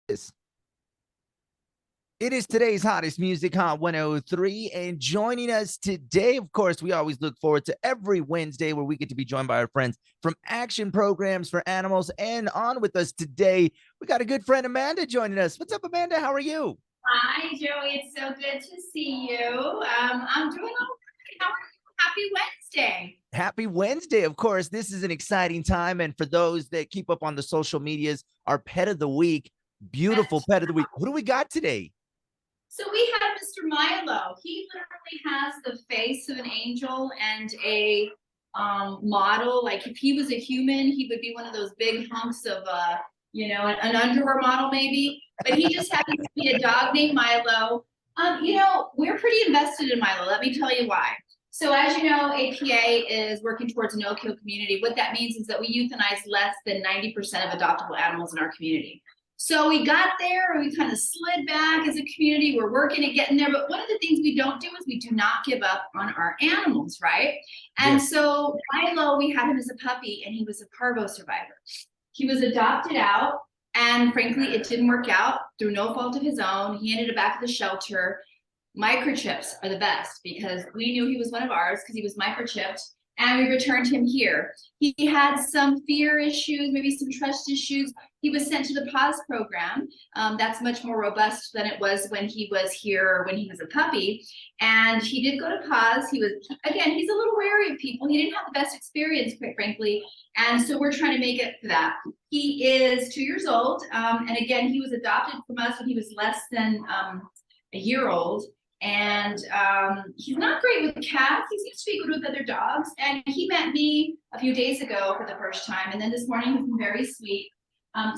It is today's hottest music, Hot 103. And joining us today, of course, we always look forward to every Wednesday where we get to be joined by our friends from Action Programs for Animals. And on with us today, we got a good friend, Amanda, joining us. What's up, Amanda? How are you? Hi, Joey. It's so good to see you. I'm doing all right. How are you? Happy Wednesday. Happy Wednesday, of course. This is an exciting time. And for those that keep up on the social medias, our pet of the week, beautiful pet of the week. Who do we got today? So we have Mr. Milo. He literally has the face of an angel and a model. Like if he was a human, he would be one of those big hunks of an underwear model maybe. But he just happens to be a dog named Milo. We're pretty invested in Milo. Let me tell you why. So as you know, APA is working towards a no-kill community. What that means is that we euthanize less than 90% of adoptable animals in our community. So we got there and we kind of slid back as a community. We're working at getting there. But one of the things we don't do is we do not give up on our animals, right? And Yes. so Milo, we had him as a puppy and he was a parvo survivor. He was adopted out and frankly, it didn't work out through no fault of his own. He ended up back at the shelter. Microchips are the best because we knew he was one of ours because he was microchipped and we returned him here. He had some fear issues, maybe some trust issues. He was sent to the PAWS program. That's much more robust than it was when he was here, when he was a puppy. And he did go to PAWS. He was, again, he's a little wary of people. He didn't have the best experience, quite frankly. And so we're trying to make it for that. He is 2 years old. And again, he was adopted from us when he was less than a year old. And he's not great with cats. He seems to be good with other dogs. And he met me a few days ago for the first time. And then this morning he's been very sweet. I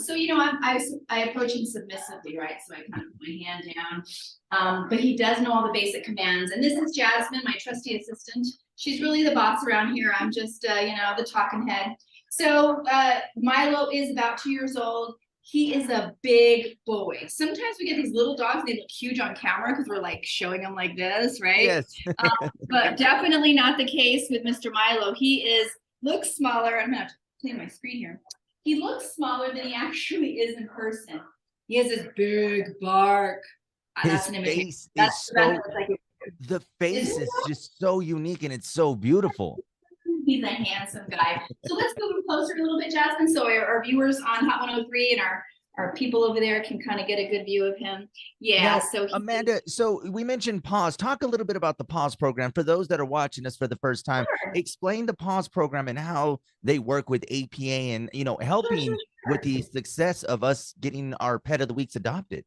approach him submissively, right? So I kind of put my hand down. But he does know all the basic commands. And this is Jasmine, my trusty assistant. She's really the boss around here. I'm just, the talking head. So Milo is about 2 years old. He is a big boy. Sometimes we get these little dogs, and they look huge on camera because we're like showing them like this, right? Yes. But definitely not the case with Mr. Milo. Looks smaller. I'm gonna have to clean my screen here. He looks smaller than he actually is in person. He has this big bark. That's His an imitation. face is That's so, like the face is just so unique and it's so beautiful. he's a handsome guy. So let's move him closer a little bit, Jasmine, so our viewers on Hot 103 and our people over there can kind of get a good view of him. Yeah, Now, so Amanda, so we mentioned PAWS. Talk a little bit about the PAWS program for those that are watching us for the first time. sure. Explain the PAWS program and how they work with APA and Sure, sure, helping with sure. the success of us getting our pet of the weeks adopted.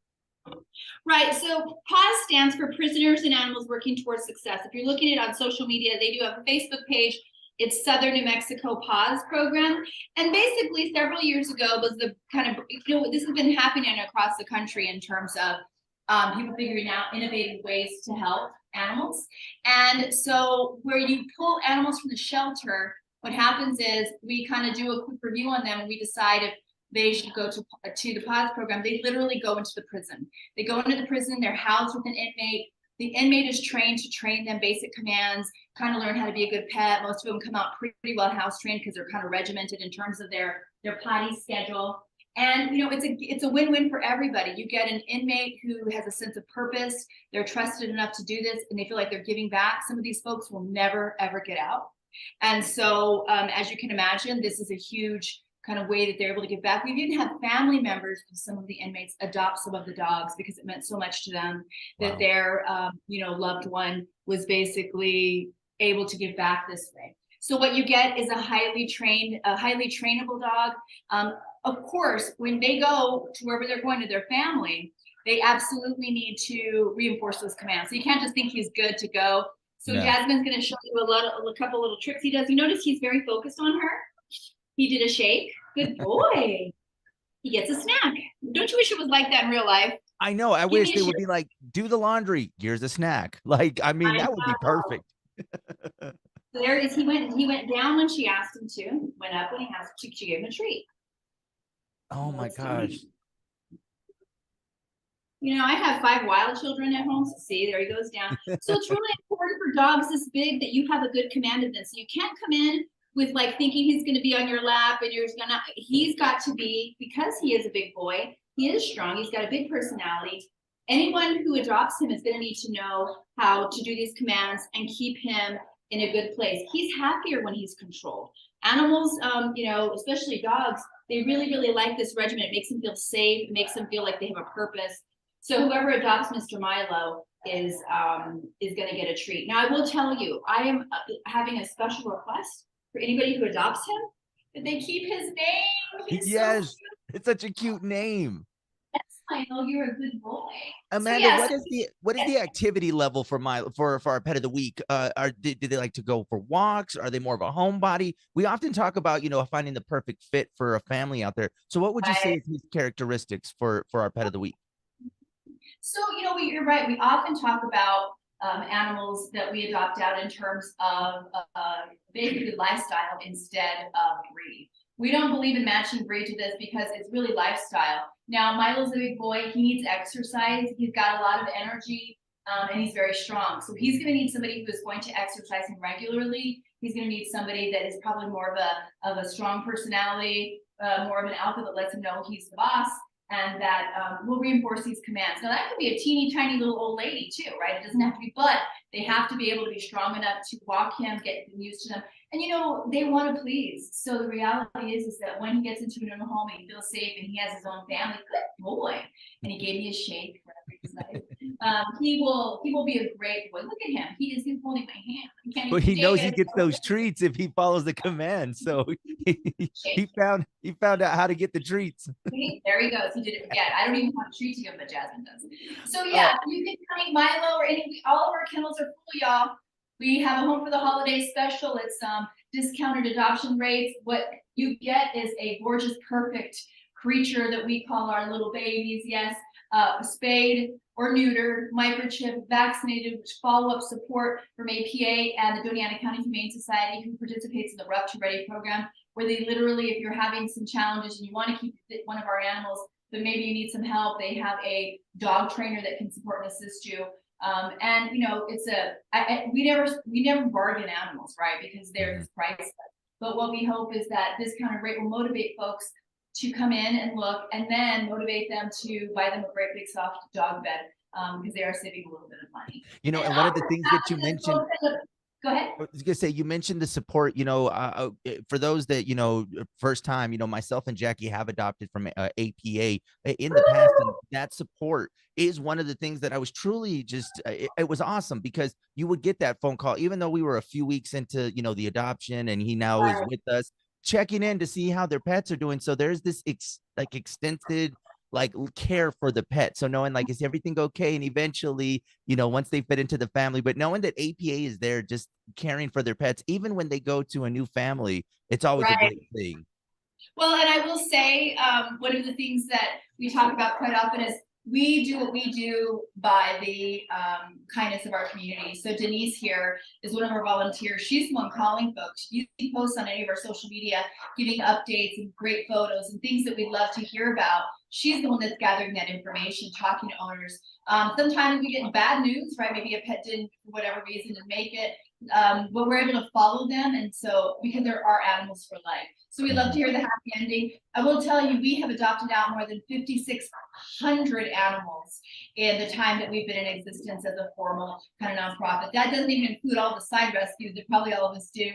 Right. So PAWS stands for Prisoners and Animals Working Towards Success. If you're looking at it on social media, they do have a Facebook page. It's Southern New Mexico PAWS program. And basically, several years ago was the kind of, this has been happening across the country in terms of people figuring out innovative ways to help animals. And so, where you pull animals from the shelter, what happens is we kind of do a quick review on them and we decide if they should go to the PAWS program. They literally go into the prison. They go into the prison, they're housed with an inmate. The inmate is trained to train them basic commands, kind of learn how to be a good pet. Most of them come out pretty well house trained because they're kind of regimented in terms of their potty schedule. And it's a win-win for everybody. You get an inmate who has a sense of purpose. They're trusted enough to do this, and they feel like they're giving back. Some of these folks will never ever get out. And so, as you can imagine, this is a huge kind of way that they're able to give back. We didn't have family members of some of the inmates adopt some of the dogs because it meant so much to them that Wow. their loved one was basically able to give back this way. So what you get is a highly trainable dog. Of course, when they go to wherever they're going to their family, they absolutely need to reinforce those commands. So you can't just think he's good to go. So No. Jasmine's going to show you a couple little tricks he does. You notice he's very focused on her. He did a shake. Good boy. He gets a snack. Don't you wish it was like that in real life? I know. I Give wish me a they would shake. be like, do the laundry. Here's a snack. Like, I mean, I that would be know. perfect. There is. He went down when she asked him to. Went up when he asked. She gave him a treat. Oh my Let's gosh. see. I have 5 wild children at home. So see, there he goes down. So it's really important for dogs this big that you have a good command of them. So you can't come in with like thinking he's going to be on your lap and he's got to be, because he is a big boy, He is strong. He's got a big personality. Anyone who adopts him is going to need to know how to do these commands and keep him in a good place. He's happier when he's controlled. Animals, you know, especially dogs, they really, really like this regimen. It makes them feel safe. It makes them feel like they have a purpose. So whoever adopts Mr. Milo is going to get a treat. Now, I will tell you, I am having a special request for anybody who adopts him that they keep his name. He's Yes, so it's such a cute name. I know you're a good boy. Amanda, So, what is the activity level for our pet of the week? Do they like to go for walks? Are they more of a homebody? We often talk about, you know, finding the perfect fit for a family out there. So what would you say is his characteristics for our pet of the week? So, you know, you're right. We often talk about animals that we adopt out in terms of basically lifestyle instead of breed. We don't believe in matching breed to this because it's really lifestyle. Now, Milo's a big boy. He needs exercise. He's got a lot of energy and he's very strong. So he's going to need somebody who is going to exercise him regularly. He's going to need somebody that is probably more of a strong personality, more of an alpha that lets him know he's the boss and that will reinforce these commands. Now that could be a teeny tiny little old lady too, right? It doesn't have to be, but they have to be able to be strong enough to walk him, get used to them. And you know, they want to please. So the reality is that when he gets into a new home and he feels safe and he has his own family, good boy. And he gave me a shake. He will be a great boy. Look at him. He's holding my hand. But he knows he gets those treats if he follows the command. So he found out how to get the treats. There he goes. He did it again. I don't even have treats to him, but Jasmine does. So yeah, you can find Milo or all of our kennels are full, y'all. We have a home for the holidays special. It's discounted adoption rates. What you get is a gorgeous, perfect creature that we call our little babies. Yes, spayed or neutered, microchip, vaccinated, with follow-up support from APA and the Doñana County Humane Society, who participates in the Rough to Ready program, where they literally, if you're having some challenges and you want to keep one of our animals, but maybe you need some help, they have a dog trainer that can support and assist you. And you know, it's we never bargain animals, right? Because they're just priceless. But what we hope is that this kind of rate will motivate folks to come in and look, and then motivate them to buy them a great big soft dog bed because they are saving a little bit of money. You know, and one of the things that you mentioned. Go ahead. I was gonna say, you mentioned the support, you know, for those that, you know, first time, you know, myself and Jackie have adopted from APA in the past, and that support is one of the things that I was truly just, it was awesome because you would get that phone call, even though we were a few weeks into, you know, the adoption and he now is with us, checking in to see how their pets are doing. So there's this extended like care for the pet. So knowing like, is everything okay? And eventually, you know, once they fit into the family, but knowing that APA is there just caring for their pets, even when they go to a new family, it's always a great thing. Well, and I will say, one of the things that we talk about quite often is we do what we do by the kindness of our community. So Denise here is one of our volunteers. She's the one calling folks. You post on any of our social media, giving updates and great photos and things that we'd love to hear about. She's the one that's gathering that information, talking to owners. Sometimes we get bad news, right? Maybe a pet didn't, for whatever reason, make it. But we're able to follow them. And so, because there are animals for life. So we love to hear the happy ending. I will tell you, we have adopted out more than 5,600 animals in the time that we've been in existence as a formal kind of nonprofit. That doesn't even include all the side rescues that probably all of us do.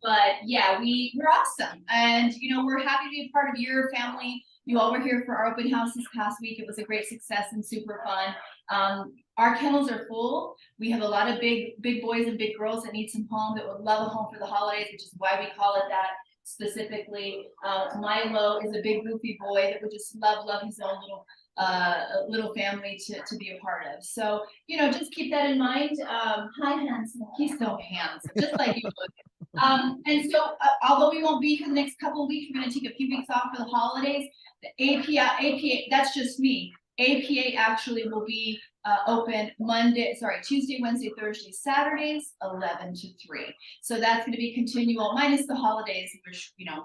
But yeah, we're awesome. And, you know, we're happy to be a part of your family. You all were here for our open house this past week. It was a great success and super fun. Our kennels are full. We have a lot of big boys and big girls that need some home, that would love a home for the holidays, which is why we call it that specifically. Milo is a big goofy boy that would just love his own little family to be a part of. So, you know, just keep that in mind. Hi, handsome. He's so handsome, just like you look. And so, although we won't be here the next couple of weeks, we're going to take a few weeks off for the holidays. The APA, that's just me. APA actually will be open Tuesday, Wednesday, Thursday, Saturdays, 11 to 3. So that's going to be continual, minus the holidays, which, you know,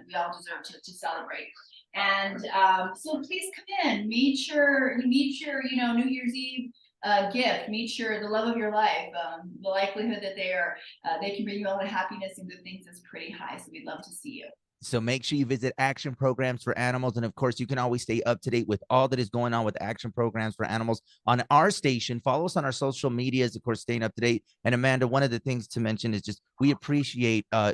we all deserve to celebrate. And so please come in, meet your, you know, New Year's Eve gift, meet the love of your life. The likelihood that they can bring you all the happiness and good things is pretty high. So we'd love to see you. So make sure you visit Action Programs for Animals. And of course, you can always stay up to date with all that is going on with Action Programs for Animals on our station. Follow us on our social medias, of course, staying up to date. And Amanda, one of the things to mention is just we appreciate, how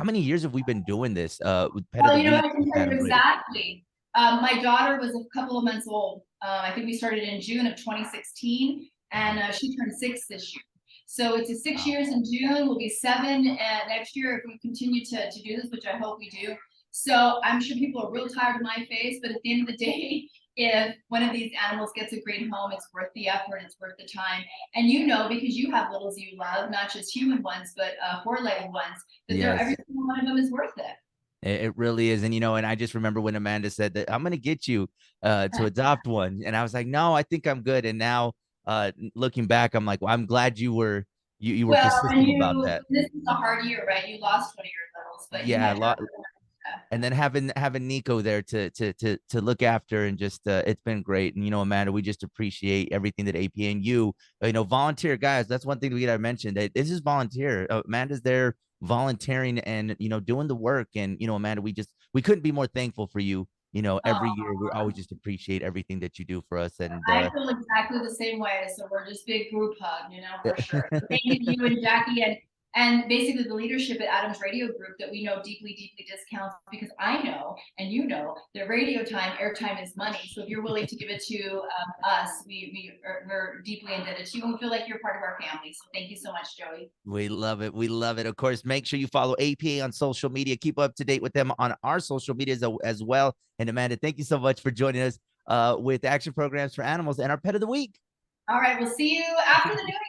many years have we been doing this with Pet of Well, the you know, Week? I can tell you exactly. My daughter was a couple of months old. I think we started in June of 2016, and she turned 6 this year. So it's a 6 years in June. We'll be 7 next year if we continue to do this, which I hope we do. So I'm sure people are real tired of my face, but at the end of the day, if one of these animals gets a great home, it's worth the effort, it's worth the time. And you know, because you have littles you love, not just human ones, but four-legged ones, that every single one of them is worth it. It really is. And, and I just remember when Amanda said that I'm going to get you to adopt one. And I was like, no, I think I'm good. And now looking back, I'm like, well, I'm glad you were Well, and persistent about that. this is a hard year, right? You lost one of your littles, but you Yeah, a had lot. And then having Nico there to look after, and just it's been great. And Amanda, we just appreciate everything that AP and volunteer guys. That's one thing we gotta mention, that this is volunteer. Amanda's there volunteering and doing the work. And Amanda, we couldn't be more thankful for you. Every year we always just appreciate everything that you do for us. And I feel exactly the same way. So we're just big group hug, for sure. So thank you to you and Jackie and basically the leadership at Adams Radio Group that we know deeply, deeply discounts, because I know, and that radio time, airtime is money. So if you're willing to give it to us, we're deeply indebted to you, and we feel like you're part of our family. So thank you so much, Joey. We love it. We love it. Of course, make sure you follow APA on social media. Keep up to date with them on our social medias as well. And Amanda, thank you so much for joining us with Action Programs for Animals and our Pet of the Week. All right, we'll see you after the new year.